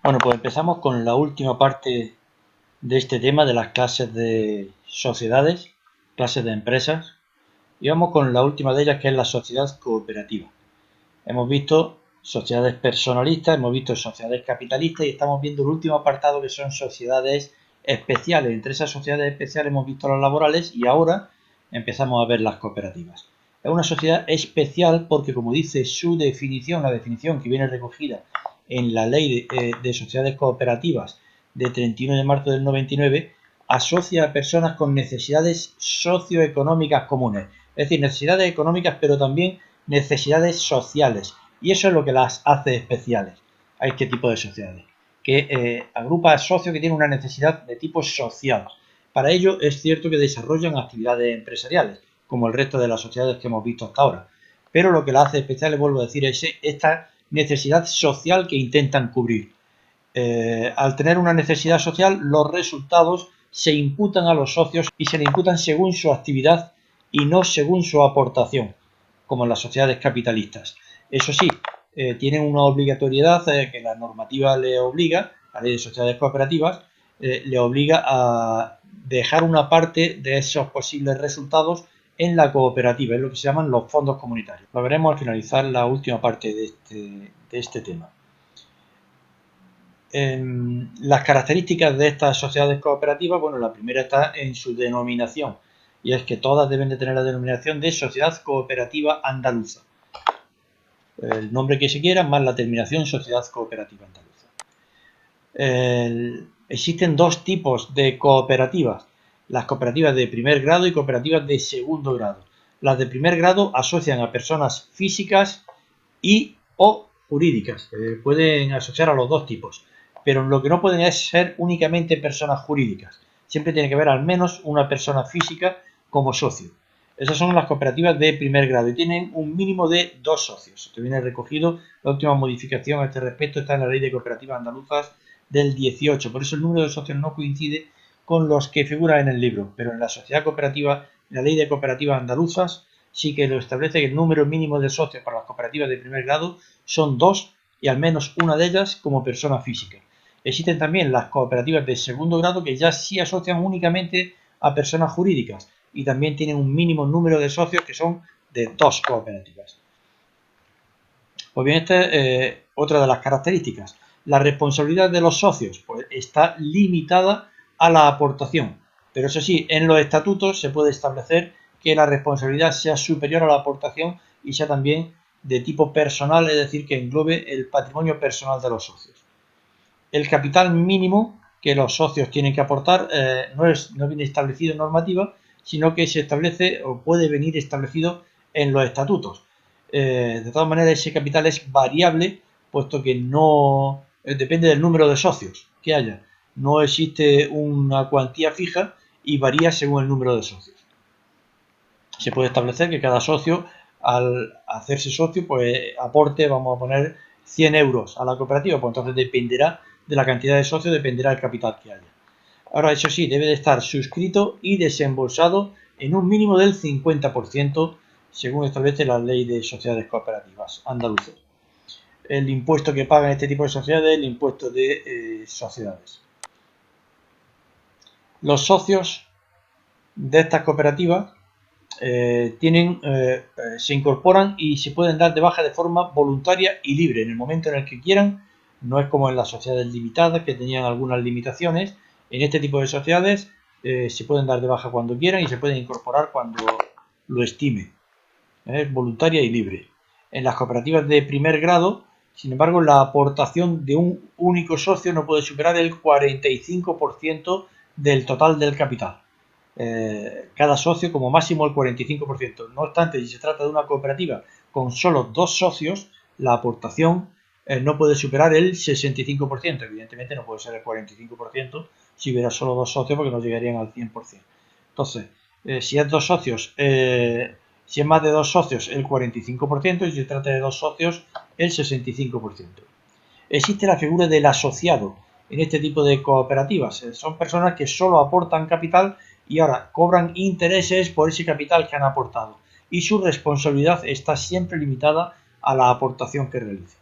Bueno, pues empezamos con la última parte de este tema de las clases de sociedades, clases de empresas, y vamos con la última de ellas, que es la sociedad cooperativa. Hemos visto sociedades personalistas, hemos visto sociedades capitalistas y estamos viendo el último apartado, que son sociedades especiales. Entre esas sociedades especiales hemos visto las laborales y ahora empezamos a ver las cooperativas. Es una sociedad especial porque, como dice su definición, la definición que viene recogida en la ley de sociedades cooperativas de 31 de marzo del 99, asocia a personas con necesidades socioeconómicas comunes. Es decir, necesidades económicas, pero también necesidades sociales. Y eso es lo que las hace especiales a este tipo de sociedades, que agrupa a socios que tienen una necesidad de tipo social. Para ello es cierto que desarrollan actividades empresariales, como el resto de las sociedades que hemos visto hasta ahora. Pero lo que las hace especiales, vuelvo a decir, es esta necesidad social que intentan cubrir. Al tener una necesidad social, los resultados se imputan a los socios y se le imputan según su actividad y no según su aportación, como en las sociedades capitalistas. Eso sí, tienen una obligatoriedad que la normativa le obliga, la ley de sociedades cooperativas, le obliga a dejar una parte de esos posibles resultados en la cooperativa, es lo que se llaman los fondos comunitarios. Lo veremos al finalizar la última parte de este tema. Las características de estas sociedades cooperativas, bueno, la primera está en su denominación, y es que todas deben de tener la denominación de Sociedad Cooperativa Andaluza. El nombre que se quiera, más la terminación Sociedad Cooperativa Andaluza. Existen dos tipos de cooperativas, las cooperativas de primer grado y cooperativas de segundo grado. Las de primer grado asocian a personas físicas y o jurídicas, pueden asociar a los dos tipos, pero lo que no pueden es ser únicamente personas jurídicas. Siempre tiene que haber al menos una persona física como socio. Esas son las cooperativas de primer grado y tienen un mínimo de 2 socios. Esto viene recogido, la última modificación a este respecto está en la ley de cooperativas andaluzas del 18. Por eso el número de socios no coincide con los que figuran en el libro, pero en la sociedad cooperativa, en la ley de cooperativas andaluzas, sí que lo establece que el número mínimo de socios para las cooperativas de primer grado son 2 y al menos una de ellas como persona física. Existen también las cooperativas de segundo grado que ya sí asocian únicamente a personas jurídicas y también tienen un mínimo número de socios que son de 2 cooperativas. Pues bien, esta es otra de las características. La responsabilidad de los socios pues, está limitada a la aportación, pero eso sí, en los estatutos se puede establecer que la responsabilidad sea superior a la aportación y sea también de tipo personal, es decir, que englobe el patrimonio personal de los socios. El capital mínimo que los socios tienen que aportar no viene establecido en normativa, sino que se establece o puede venir establecido en los estatutos. De todas maneras, ese capital es variable, puesto que no depende del número de socios que haya. No existe una cuantía fija y varía según el número de socios. Se puede establecer que cada socio, al hacerse socio, pues aporte, vamos a poner, 100 euros a la cooperativa, pues entonces dependerá de la cantidad de socios, dependerá del capital que haya. Ahora, eso sí, debe de estar suscrito y desembolsado en un mínimo del 50%, según establece la ley de sociedades cooperativas andaluzas. El impuesto que pagan este tipo de sociedades es el impuesto de sociedades. Los socios de estas cooperativas se incorporan y se pueden dar de baja de forma voluntaria y libre en el momento en el que quieran. No es como en las sociedades limitadas, que tenían algunas limitaciones. En este tipo de sociedades se pueden dar de baja cuando quieran y se pueden incorporar cuando lo estime. Es voluntaria y libre. En las cooperativas de primer grado, sin embargo, la aportación de un único socio no puede superar el 45% del total del capital. Cada socio como máximo el 45%. No obstante, si se trata de una cooperativa con solo 2 socios, la aportación no puede superar el 65%. Evidentemente no puede ser el 45% si hubiera solo 2 socios, porque no llegarían al 100%. Entonces, si es 2 socios, si es más de 2 socios, el 45%, y si se trata de 2 socios, el 65%. Existe la figura del asociado en este tipo de cooperativas. Son personas que solo aportan capital y ahora cobran intereses por ese capital que han aportado. Y su responsabilidad está siempre limitada a la aportación que realicen.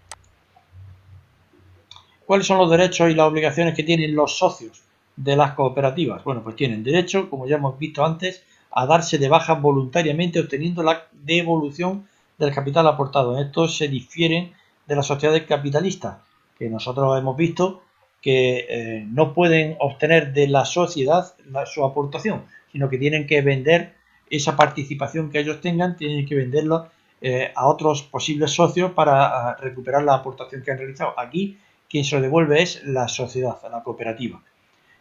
¿Cuáles son los derechos y las obligaciones que tienen los socios de las cooperativas? Bueno, pues tienen derecho, como ya hemos visto antes, a darse de baja voluntariamente obteniendo la devolución del capital aportado. En esto se difieren de las sociedades capitalistas, que nosotros hemos visto que no pueden obtener de la sociedad su aportación, sino que tienen que vender esa participación que ellos tengan, tienen que venderla a otros posibles socios para recuperar la aportación que han realizado. Aquí quien se lo devuelve es la sociedad, la cooperativa.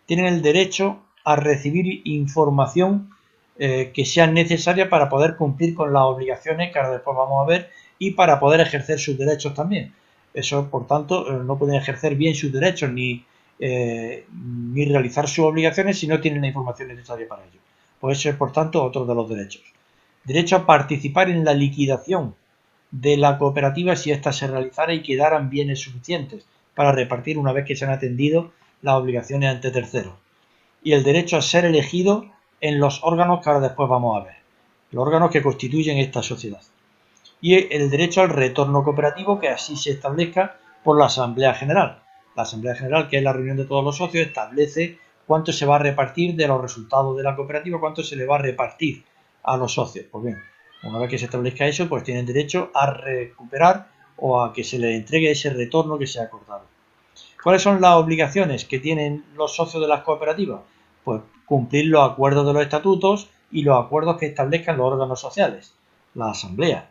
Tienen el derecho a recibir información que sea necesaria para poder cumplir con las obligaciones que ahora después vamos a ver y para poder ejercer sus derechos también. Eso, por tanto, no pueden ejercer bien sus derechos ni realizar sus obligaciones si no tienen la información necesaria para ello. Pues eso es, por tanto, otro de los derechos. Derecho a participar en la liquidación de la cooperativa si ésta se realizara y quedaran bienes suficientes para repartir una vez que se han atendido las obligaciones ante terceros. Y el derecho a ser elegido en los órganos que ahora después vamos a ver, los órganos que constituyen esta sociedad. Y el derecho al retorno cooperativo, que así se establezca por la Asamblea General. La Asamblea General, que es la reunión de todos los socios, establece cuánto se va a repartir de los resultados de la cooperativa, cuánto se le va a repartir a los socios. Pues bien, una vez que se establezca eso, pues tienen derecho a recuperar o a que se les entregue ese retorno que se ha acordado. ¿Cuáles son las obligaciones que tienen los socios de las cooperativas? Pues cumplir los acuerdos de los estatutos y los acuerdos que establezcan los órganos sociales. La asamblea,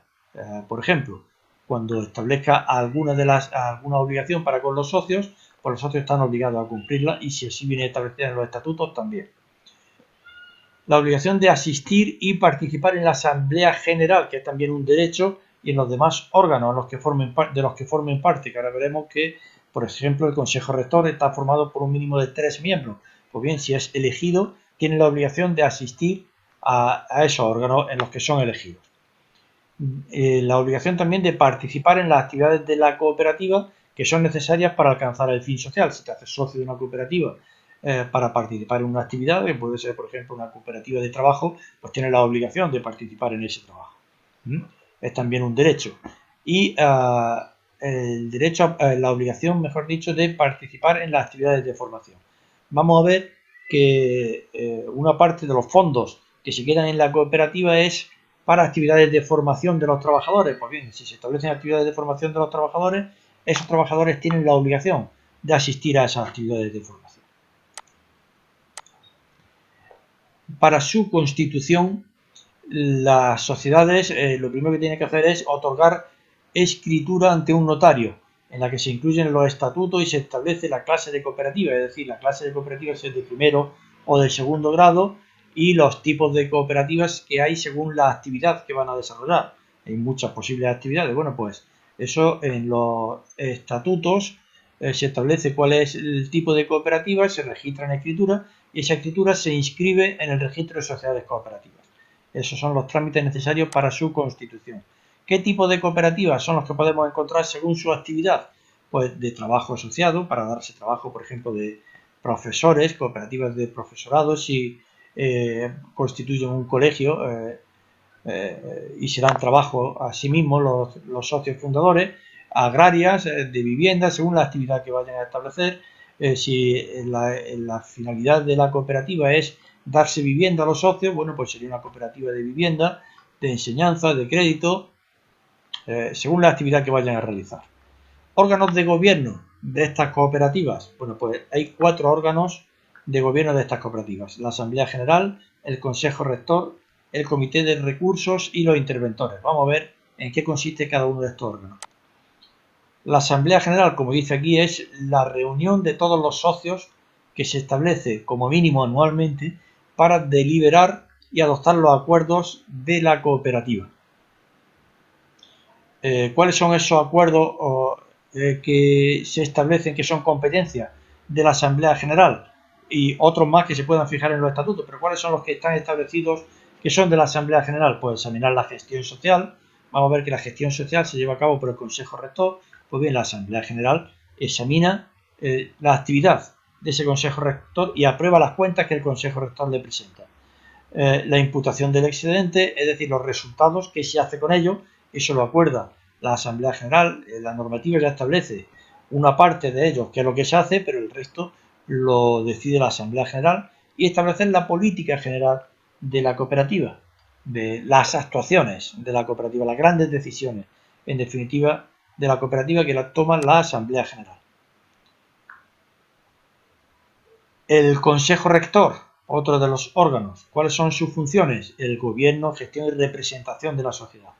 por ejemplo, cuando establezca alguna obligación para con los socios, pues los socios están obligados a cumplirla y si así viene establecida en los estatutos también. La obligación de asistir y participar en la Asamblea General, que es también un derecho, y en los demás órganos de los que formen parte, que ahora veremos que, por ejemplo, el Consejo Rector está formado por un mínimo de 3 miembros. Pues bien, si es elegido, tiene la obligación de asistir a esos órganos en los que son elegidos. La obligación también de participar en las actividades de la cooperativa que son necesarias para alcanzar el fin social. Si te haces socio de una cooperativa para participar en una actividad, que puede ser, por ejemplo, una cooperativa de trabajo, pues tienes la obligación de participar en ese trabajo. Es también un derecho. Y el derecho, la obligación, mejor dicho, de participar en las actividades de formación. Vamos a ver que una parte de los fondos que se quedan en la cooperativa es para actividades de formación de los trabajadores. Pues bien, si se establecen actividades de formación de los trabajadores, esos trabajadores tienen la obligación de asistir a esas actividades de formación. Para su constitución, las sociedades lo primero que tienen que hacer es otorgar escritura ante un notario, en la que se incluyen los estatutos y se establece la clase de cooperativa, es decir, la clase de cooperativa es de primero o de segundo grado y los tipos de cooperativas que hay según la actividad que van a desarrollar. Hay muchas posibles actividades. Bueno, pues eso en los estatutos se establece cuál es el tipo de cooperativa, se registra en escritura y esa escritura se inscribe en el registro de sociedades cooperativas. Esos son los trámites necesarios para su constitución. ¿Qué tipo de cooperativas son los que podemos encontrar según su actividad? Pues de trabajo asociado, para darse trabajo, por ejemplo, de profesores, cooperativas de profesorado, si constituyen un colegio y se dan trabajo a sí mismos los socios fundadores, agrarias, de vivienda, según la actividad que vayan a establecer. Si la finalidad de la cooperativa es darse vivienda a los socios, bueno, pues sería una cooperativa de vivienda, de enseñanza, de crédito, según la actividad que vayan a realizar. Órganos de gobierno de estas cooperativas. Bueno, pues hay 4 órganos de gobierno de estas cooperativas. La Asamblea General, el Consejo Rector, el Comité de Recursos y los interventores. Vamos a ver en qué consiste cada uno de estos órganos. La Asamblea General, como dice aquí, es la reunión de todos los socios que se establece como mínimo anualmente para deliberar y adoptar los acuerdos de la cooperativa. ¿Cuáles son esos acuerdos que se establecen que son competencias de la Asamblea General? Y otros más que se puedan fijar en los estatutos, pero ¿cuáles son los que están establecidos que son de la Asamblea General? Pues examinar la gestión social. Vamos a ver que la gestión social se lleva a cabo por el Consejo Rector. Pues bien, la Asamblea General examina la actividad de ese Consejo Rector y aprueba las cuentas que el Consejo Rector le presenta. La imputación del excedente, es decir, los resultados, que se hace con ello, eso lo acuerda la Asamblea General. La normativa ya establece una parte de ellos qué es lo que se hace, pero el resto lo decide la Asamblea General, y establecer la política general de la cooperativa, de las actuaciones de la cooperativa, las grandes decisiones, en definitiva, de la cooperativa, que las toma la Asamblea General. El Consejo Rector, otro de los órganos. ¿Cuáles son sus funciones? El gobierno, gestión y representación de la sociedad.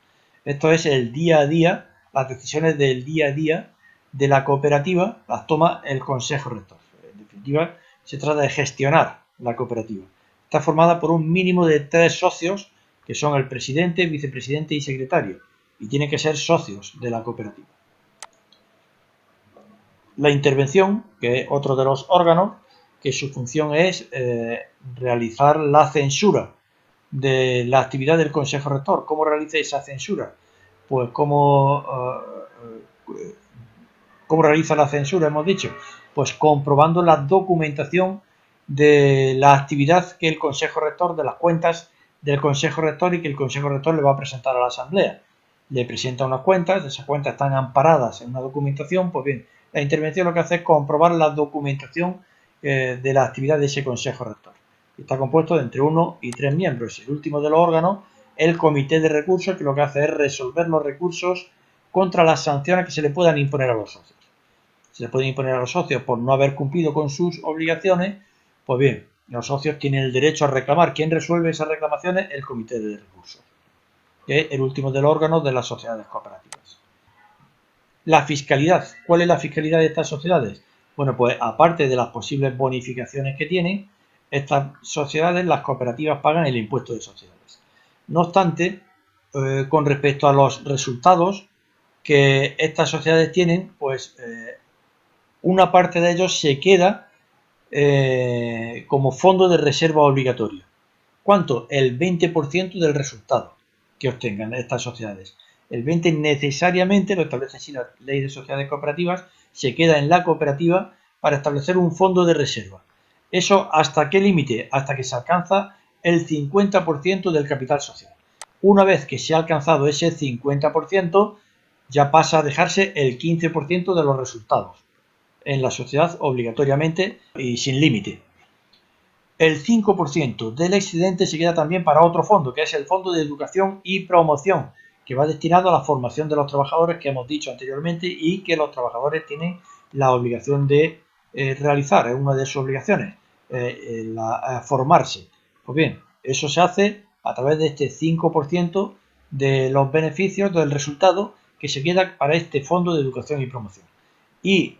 Esto es el día a día, las decisiones del día a día de la cooperativa las toma el Consejo Rector. En definitiva, se trata de gestionar la cooperativa. Está formada por un mínimo de 3 socios, que son el presidente, vicepresidente y secretario, y tienen que ser socios de la cooperativa. La intervención, que es otro de los órganos, que su función es realizar la censura de la actividad del Consejo Rector. ¿Cómo realiza esa censura? Pues ¿cómo realiza la censura? Hemos dicho, pues comprobando la documentación de la actividad que el Consejo Rector, de las cuentas del Consejo Rector, y que el Consejo Rector le va a presentar a la Asamblea. Le presenta unas cuentas, esas cuentas están amparadas en una documentación. Pues bien, la intervención lo que hace es comprobar la documentación de la actividad de ese Consejo Rector. Está compuesto de entre 1 y 3 miembros. El último de los órganos, el Comité de Recursos, que lo que hace es resolver los recursos contra las sanciones que se le puedan imponer a los socios. Se le pueden imponer a los socios por no haber cumplido con sus obligaciones. Pues bien, los socios tienen el derecho a reclamar. ¿Quién resuelve esas reclamaciones? El Comité de Recursos, que es el último de los órganos de las sociedades cooperativas. La fiscalidad. ¿Cuál es la fiscalidad de estas sociedades? Bueno, pues aparte de las posibles bonificaciones que tienen, estas sociedades, las cooperativas, pagan el impuesto de sociedades. No obstante, con respecto a los resultados que estas sociedades tienen, pues una parte de ellos se queda como fondo de reserva obligatorio. ¿Cuánto? El 20% del resultado que obtengan estas sociedades. El 20% necesariamente, lo establece así la ley de sociedades cooperativas, se queda en la cooperativa para establecer un fondo de reserva. ¿Eso hasta qué límite? Hasta que se alcanza el 50% del capital social. Una vez que se ha alcanzado ese 50%, ya pasa a dejarse el 15% de los resultados en la sociedad obligatoriamente y sin límite. El 5% del excedente se queda también para otro fondo, que es el Fondo de Educación y Promoción, que va destinado a la formación de los trabajadores, que hemos dicho anteriormente, y que los trabajadores tienen la obligación de realizar. Es una de sus obligaciones, formarse. Pues bien, eso se hace a través de este 5% de los beneficios del resultado que se queda para este Fondo de Educación y Promoción. Y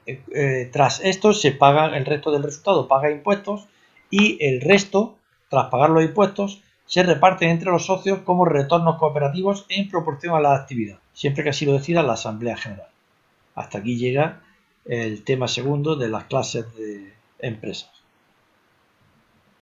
tras esto se paga el resto del resultado, paga impuestos, y el resto, tras pagar los impuestos, se reparten entre los socios como retornos cooperativos en proporción a la actividad, siempre que así lo decida la Asamblea General. Hasta aquí llega el tema segundo de las clases de empresas.